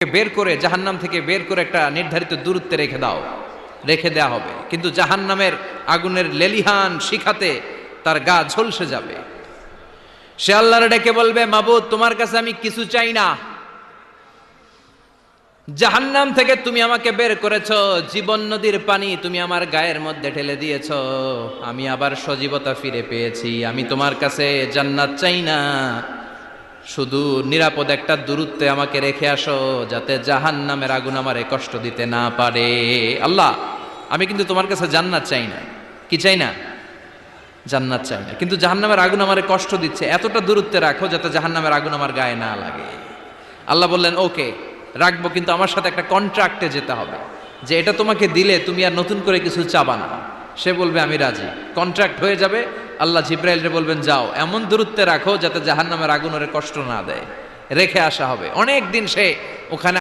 বের করে জাহান্নাম থেকে বের করে একটা নির্ধারিত দূরত্বে রেখে দাও, রেখে দেয়া হবে। কিন্তু জাহান্নামের আগুনের লেলিহান শিখাতে তার গা ঝলসে যাবে। সে আল্লাহর ডেকে বলবে, মাবুদ তোমার কাছে আমি কিছু চাই না, জাহান্নাম থেকে তুমি আমাকে বের করেছো, জীবন নদীর পানি তুমি আমার গায়ের মধ্যে ঢেলে দিয়েছো, আমি আবার সজীবতা ফিরে পেয়েছি। আমি তোমার কাছে জান্নাত চাই না, শুধু নিরাপদ একটা দূরত্বে আমাকে রেখে আসো, যাতে জাহান্নামের আগুন আমারে কষ্ট দিতে না পারে। আল্লাহ, আমি কিন্তু তোমার কাছে জান্নাত চাই না। কি চাই না? জান্নাত চাই না, কিন্তু জাহান্নামের আগুন আমারে কষ্ট দিচ্ছে, এতটা দূরত্বে রাখো যাতে জাহান্নামের আগুন আমার গায়ে না লাগে। আল্লাহ বললেন, ওকে রাখবো, কিন্তু আমার সাথে একটা কন্ট্রাক্টে যেতে হবে, যে এটা তোমাকে দিলে তুমি আর নতুন করে কিছু চাবা না। সে বলবে আমি রাজি, কন্ট্রাক্ট হয়ে যাবে। আল্লাহ জিব্রাইলকে বলবেন, যাও এমন দূরত্বে রাখো যাতে জাহান্নামের আগুন ওরে কষ্ট না দেয়। রেখে আসা হবে। অনেক দিন সে ওখানে